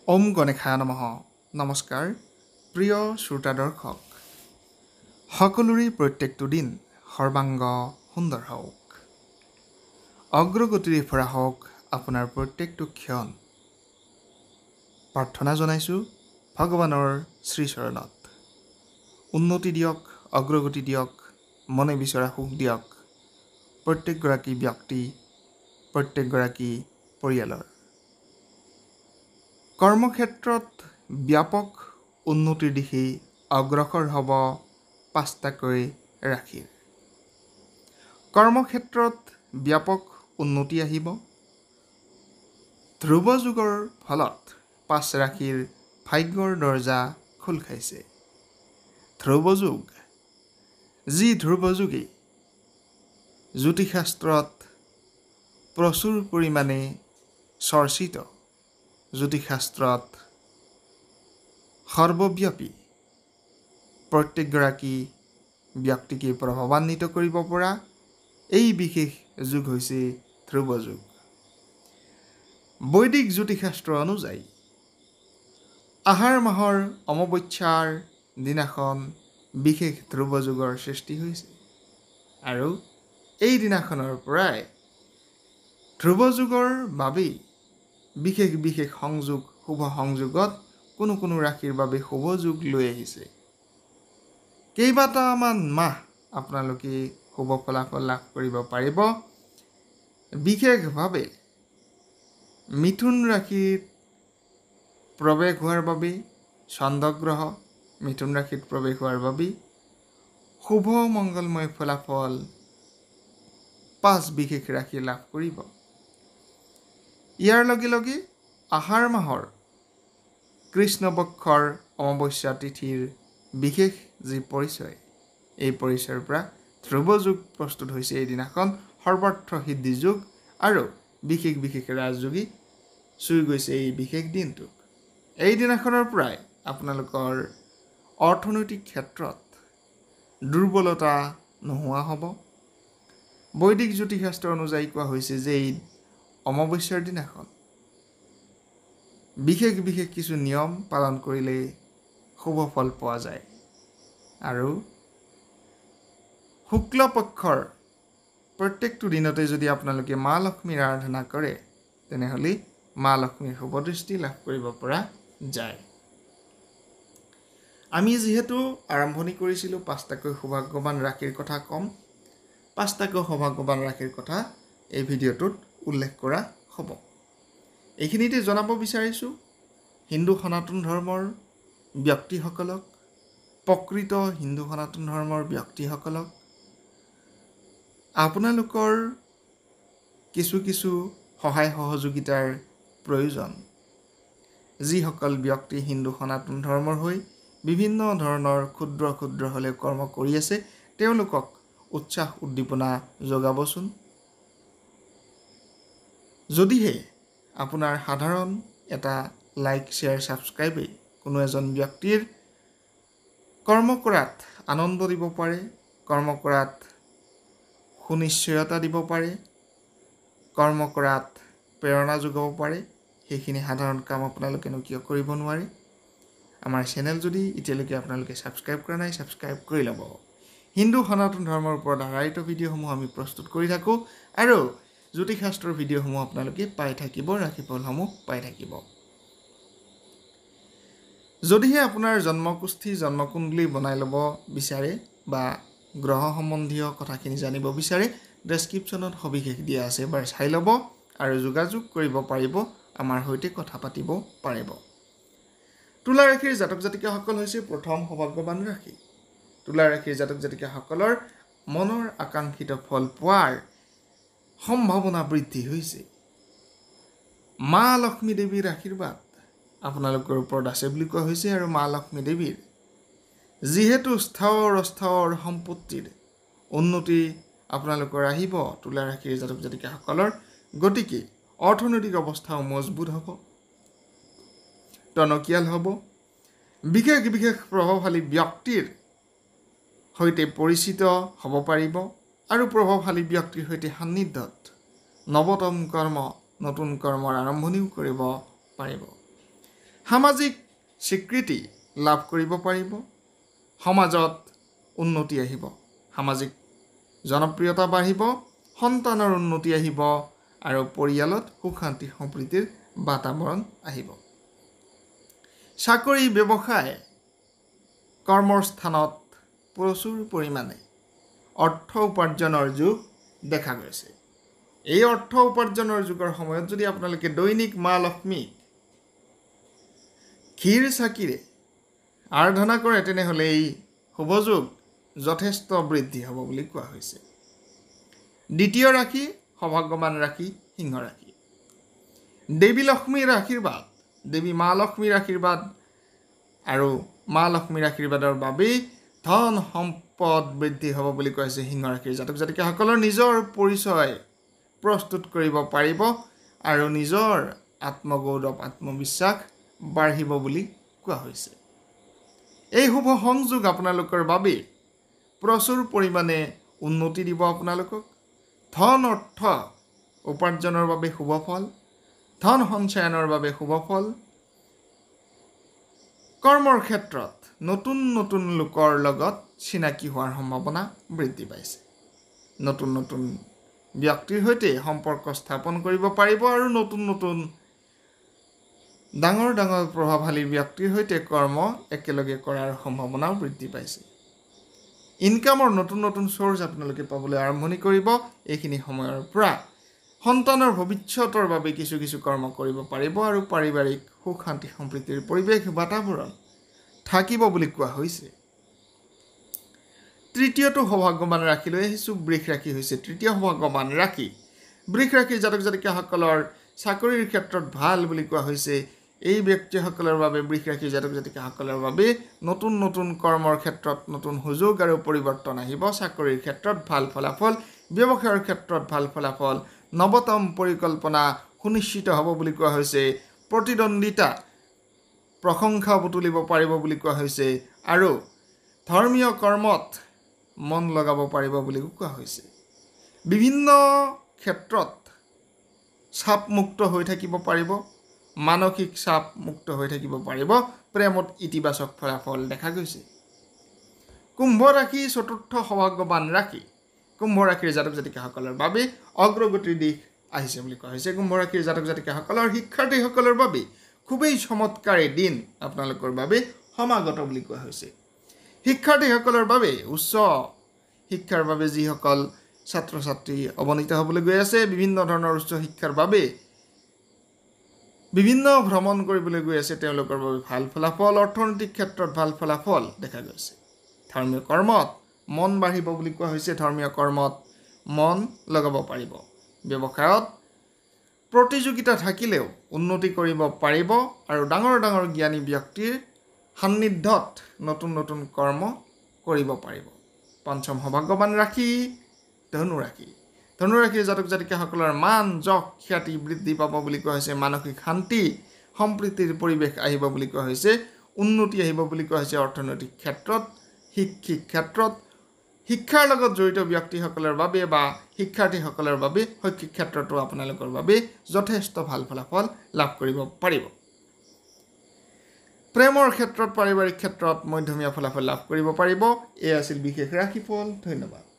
ওম গণেশায় নমঃ। নমস্কাৰ প্ৰিয় শ্ৰোতা দৰ্শক, সকলোৰে প্ৰত্যেকটো দিন সৰ্বাংগ সুন্দৰ হওক, অগ্ৰগতিৰে ভৰা হওক আপোনাৰ প্ৰত্যেকটো ক্ষণ। প্ৰাৰ্থনা জনাইছোঁ ভগৱানৰ শ্ৰীচৰণত। উন্নতি দিয়ক, অগ্ৰগতি দিয়ক, মনে বিচৰা সুখ দিয়ক প্ৰত্যেকগৰাকী ব্যক্তি, প্ৰত্যেকগৰাকী পৰিয়ালৰ। কৰ্মক্ষেত্ৰত ব্যাপক উন্নতিৰ দিশে অগ্ৰসৰ হ'ব পাঁচটাকৈ ৰাশিৰ। কৰ্মক্ষেত্ৰত ব্যাপক উন্নতি আহিব। ধ্ৰুৱ যুগৰ ফলত 5 ৰাশিৰ ভাগ্যৰ দৰ্জা খোল খাইছে। ধ্ৰুৱ যুগ, যি ধ্ৰুৱ যুগে জ্যোতিষশাস্ত্ৰত প্ৰচুৰ পৰিমাণে চৰ্চিত, জ্যোতিষশাস্ত্ৰত সৰ্বব্যাপী, প্ৰত্যেকগৰাকী ব্যক্তিকে প্ৰভাৱান্বিত কৰিব পৰা এই বিশেষ যুগ হৈছে ধ্ৰুৱ যুগ। বৈদিক জ্যোতিষশাস্ত্ৰ অনুযায়ী আহাৰ মাহৰ অমাৱস্যাৰ দিনাখন বিশেষ ধ্ৰুৱ যুগৰ সৃষ্টি হৈছে আৰু এই দিনাখনৰ পৰাই ধ্ৰুৱ যুগৰ বাবেই বিশেষ বিশেষ সংযোগ, শুভ সংযোগত কোনো কোনো ৰাশিৰ বাবে শুভ যুগ লৈ আহিছে। কেইবাটামান মাহ আপোনালোকে শুভ ফলাফল লাভ কৰিব পাৰিব। বিশেষভাৱে মিথুন ৰাশিত প্ৰৱেশ হোৱাৰ বাবে, চন্দ্ৰগ্ৰহ মিথুন ৰাশিত প্ৰৱেশ হোৱাৰ বাবে শুভ মংগলময় ফলাফল 5 বিশেষ ৰাশি লাভ কৰিব। ইয়াৰ লগে লগে আহাৰ মাহৰ কৃষ্ণপক্ষৰ অমাৱস্যা তিথিৰ বিশেষ যি পৰিচয়, এই পৰিচয়ৰ পৰা ধ্ৰুৱ যুগ প্ৰস্তুত হৈছে। এই দিনাখন সৰ্বাৰ্থ সিদ্ধি যুগ আৰু বিশেষ বিশেষ ৰাজযোগী চুই গৈছে এই বিশেষ দিনটোক। এই দিনাখনৰ পৰাই আপোনালোকৰ অৰ্থনৈতিক ক্ষেত্ৰত দুৰ্বলতা নোহোৱা হ'ব। বৈদিক জ্যোতিষশাস্ত্ৰ অনুযায়ী কোৱা হৈছে যে এই অমাৱস্যাৰ দিনাখন বিশেষ বিশেষ কিছু নিয়ম পালন কৰিলে শুভ ফল পোৱা যায় আৰু শুক্লপক্ষৰ প্ৰত্যেকটো দিনতে যদি আপোনালোকে মা লক্ষ্মীৰ আৰাধনা কৰে তেনেহ'লে মা লক্ষ্মীৰ শুভ দৃষ্টি লাভ কৰিব পৰা যায়। আমি যিহেতু আৰম্ভণি কৰিছিলোঁ 5টাকৈ সৌভাগ্যৱান ৰাশিৰ কথা ক'ম, 5টাকৈ সৌভাগ্যৱান ৰাশিৰ কথা এই ভিডিঅ'টোত উল্লেখ কৰা হ'ব। এইখিনিতে জনাব বিচাৰিছোঁ হিন্দু সনাতন ধৰ্মৰ ব্যক্তিসকলক, প্ৰকৃত হিন্দু সনাতন ধৰ্মৰ ব্যক্তিসকলক আপোনালোকৰ কিছু কিছু সহায় সহযোগিতাৰ প্ৰয়োজন। যিসকল ব্যক্তি হিন্দু সনাতন ধৰ্মৰ হৈ বিভিন্ন ধৰণৰ ক্ষুদ্ৰ ক্ষুদ্ৰ হ'লেও কৰ্ম কৰি আছে, তেওঁলোকক উৎসাহ উদ্দীপনা যোগাবচোন। যদিহে আপোনাৰ সাধাৰণ এটা লাইক, শ্বেয়াৰ, ছাবস্ক্ৰাইবেই কোনো এজন ব্যক্তিৰ কৰ্ম কৰাত আনন্দ দিব পাৰে, কৰ্ম কৰাত সুনিশ্চয়তা দিব পাৰে, কৰ্ম কৰাত প্ৰেৰণা যোগাব পাৰে, সেইখিনি সাধাৰণ কাম আপোনালোকেনো কিয় কৰিব নোৱাৰে? আমাৰ চেনেল যদি এতিয়ালৈকে আপোনালোকে ছাবস্ক্ৰাইব কৰা নাই, ছাবস্ক্ৰাইব কৰি ল'ব। হিন্দু সনাতন ধৰ্মৰ ওপৰত আধাৰিত ভিডিঅ'সমূহ আমি প্ৰস্তুত কৰি থাকোঁ আৰু জ্যোতিষশাস্ত্ৰৰ ভিডিঅ'সমূহ আপোনালোকে পাই থাকিব, ৰাশিফলসমূহ পাই থাকিব। যদিহে আপোনাৰ জন্মকুষ্ঠি, জন্মকুণ্ডলী বনাই ল'ব বিচাৰে বা গ্ৰহ সম্বন্ধীয় কথাখিনি জানিব বিচাৰে, ডেছক্ৰিপশ্যনত সবিশেষ দিয়া আছে, এবাৰ চাই ল'ব আৰু যোগাযোগ কৰিব পাৰিব, আমাৰ সৈতে কথা পাতিব পাৰিব। তুলা ৰাশিৰ জাতক জাতিকাসকল হৈছে প্ৰথম সৌভাগ্যৱান ৰাশি। তুলা ৰাশিৰ জাতক জাতিকাসকলৰ মনৰ আকাংক্ষিত ফল পোৱাৰ সম্ভাৱনা বৃদ্ধি হৈছে। মা লক্ষ্মী দেৱীৰ আশীৰ্বাদ আপোনালোকৰ ওপৰত আছে বুলি কোৱা হৈছে আৰু মা লক্ষ্মী দেৱীৰ যিহেতু স্থাৱৰ অস্থাৱৰ সম্পত্তিৰ উন্নতি আপোনালোকৰ আহিব তুলা ৰাশিৰ জাতক জাতিকাসকলৰ, গতিকে অৰ্থনৈতিক অৱস্থাও মজবুত হ'ব, টনকিয়াল হ'ব। বিশেষ বিশেষ প্ৰভাৱশালী ব্যক্তিৰ সৈতে পৰিচিত হ'ব পাৰিব আৰু প্ৰভাৱশালী ব্যক্তিৰ সৈতে সান্নিধ্যত নৱতম কৰ্ম, নতুন কৰ্মৰ আৰম্ভণিও কৰিব পাৰিব। সামাজিক স্বীকৃতি লাভ কৰিব পাৰিব সমাজত উন্নতি আহিব সামাজিক জনপ্ৰিয়তা বাঢ়িব সন্তানৰ উন্নতি আহিব আৰু পৰিয়ালত সুখ শান্তি সম্প্ৰীতিৰ বাতাবৰণ আহিব চাকৰি ব্যৱসায় কৰ্মৰ স্থানত প্ৰচুৰ পৰিমাণে অৰ্থ উপাৰ্জনৰ যুগ দেখা গৈছে এই অৰ্থ উপাৰ্জনৰ যুগৰ সময়ত যদি আপোনালোকে দৈনিক মা লক্ষ্মীক ক্ষীৰ চাকিৰে আৰাধনা কৰে তেনেহ'লে এই শুভ যুগ যথেষ্ট বৃদ্ধি হ'ব বুলি কোৱা হৈছে দ্বিতীয় ৰাশি সৌভাগ্যৱান ৰাশি সিংহ ৰাশি দেৱী লক্ষ্মীৰ আশীৰ্বাদ দেৱী মা লক্ষ্মীৰ আশীৰ্বাদ আৰু মা লক্ষ্মীৰ আশীৰ্বাদৰ বাবেই ধন সম্পদ বৃদ্ধি হ'ব বুলি কোৱা হৈছে সিংহ ৰাশিৰ জাতক জাতিকাসকলৰ নিজৰ পৰিচয় প্ৰস্তুত কৰিব পাৰিব আৰু নিজৰ আত্মগৌৰৱ আত্মবিশ্বাস বাঢ়িব বুলি কোৱা হৈছে এই শুভ সংযোগ আপোনালোকৰ বাবে প্ৰচুৰ পৰিমাণে উন্নতি দিব আপোনালোকক ধন অৰ্থ উপাৰ্জনৰ বাবে শুভ ফল ধন সঞ্চয়নৰ বাবে শুভ ফল কৰ্মৰ ক্ষেত্ৰত নতুন নতুন লোকৰ লগত চিনাকি হোৱাৰ সম্ভাৱনা বৃদ্ধি পাইছে নতুন নতুন ব্যক্তিৰ সৈতে সম্পৰ্ক স্থাপন কৰিব পাৰিব আৰু নতুন নতুন ডাঙৰ ডাঙৰ প্ৰভাৱশালী ব্যক্তিৰ সৈতে কৰ্ম একেলগে কৰাৰ সম্ভাৱনাও বৃদ্ধি পাইছে ইনকামৰ নতুন নতুন চ'ৰ্চ আপোনালোকে পাবলৈ আৰম্ভণি কৰিব এইখিনি সময়ৰ পৰা সন্তানৰ ভৱিষ্যতৰ বাবে কিছু কিছু কৰ্ম কৰিব পাৰিব আৰু পাৰিবাৰিক সুখ শান্তি সম্প্ৰীতিৰ পৰিৱেশ বাতাবৰণ থাকিব বুলি কোৱা হৈছে তৃতীয়টো সৌভাগ্যৱান ৰাশিলৈ আহিছোঁ বৃষ ৰাশি হৈছে তৃতীয় সৌভাগ্যৱান ৰাশি বৃষ ৰাশিৰ জাতক জাতিকাসকলৰ চাকৰিৰ ক্ষেত্ৰত ভাল বুলি কোৱা হৈছে এই ব্যক্তিসকলৰ বাবে বৃষ ৰাশিৰ জাতক জাতিকাসকলৰ বাবে নতুন নতুন কৰ্মৰ ক্ষেত্ৰত নতুন সুযোগ আৰু পৰিৱৰ্তন আহিব চাকৰিৰ ক্ষেত্ৰত ভাল ফলাফল ব্যৱসায়ৰ ক্ষেত্ৰত ভাল ফলাফল নৱতম পৰিকল্পনা সুনিশ্চিত হ'ব বুলি কোৱা হৈছে প্ৰতিদ্বন্দ্বিতা প্ৰশংসা বুটলিব পাৰিব বুলি কোৱা হৈছে আৰু ধৰ্মীয় কৰ্মত মন লগাব পাৰিব বুলি কোৱা হৈছে বিভিন্ন ক্ষেত্ৰত চাপমুক্ত হৈ থাকিব পাৰিব মানসিক চাপ মুক্ত হৈ থাকিব পাৰিব প্ৰেমত ইতিবাচক ফলাফল দেখা গৈছে কুম্ভ ৰাশি চতুৰ্থ সৌভাগ্যৱান ৰাশি কুম্ভ ৰাশিৰ জাতক জাতিকাসকলৰ বাবে অগ্ৰগতিৰ দিশ আহিছে বুলি কোৱা হৈছে কুম্ভ ৰাশিৰ জাতক জাতিকাসকলৰ শিক্ষাৰ্থীসকলৰ বাবে খুবেই চমৎকাৰী দিন আপোনালোকৰ বাবে সমাগত বুলি কোৱা হৈছে শিক্ষাৰ্থীসকলৰ বাবে উচ্চ শিক্ষাৰ বাবে যিসকল ছাত্ৰ ছাত্ৰী অৱনীত হ'বলৈ গৈ আছে বিভিন্ন ধৰণৰ উচ্চ শিক্ষাৰ বাবে বিভিন্ন ভ্ৰমণ কৰিবলৈ গৈ আছে তেওঁলোকৰ বাবে ভাল ফলাফল অৰ্থনৈতিক ক্ষেত্ৰত ভাল ফলাফল দেখা গৈছে ধৰ্মীয় কৰ্মত মন বাঢ়িব বুলি কোৱা হৈছে ধৰ্মীয় কৰ্মত মন লগাব পাৰিব ব্যৱসায়ত প্ৰতিযোগিতা থাকিলেও উন্নতি কৰিব পাৰিব আৰু ডাঙৰ ডাঙৰ জ্ঞানী ব্যক্তিৰ সান্নিধ্যত নতুন নতুন কৰ্ম কৰিব পাৰিব পঞ্চম সৌভাগ্যৱান ৰাশি ধনু ৰাশি ধনু ৰাশিৰ জাতক জাতিকাসকলৰ মান যশ খ্যাতি বৃদ্ধি পাব বুলি কোৱা হৈছে মানসিক শান্তি সম্প্ৰীতিৰ পৰিৱেশ আহিব বুলি কোৱা হৈছে উন্নতি আহিব বুলি কোৱা হৈছে অৰ্থনৈতিক ক্ষেত্ৰত শিক্ষিক ক্ষেত্ৰত শিক্ষাৰ লগত জড়িত ব্যক্তিসকলৰ বাবে বা শিক্ষাৰ্থীসকলৰ বাবে শৈক্ষিক ক্ষেত্ৰতো আপোনালোকৰ বাবে যথেষ্ট ভাল ফলাফল লাভ কৰিব পাৰিব প্ৰেমৰ ক্ষেত্ৰত পাৰিবাৰিক ক্ষেত্ৰত মধ্যমীয়া ফলাফল লাভ কৰিব পাৰিব এই আছিল বিশেষ ৰাশিফল ধন্যবাদ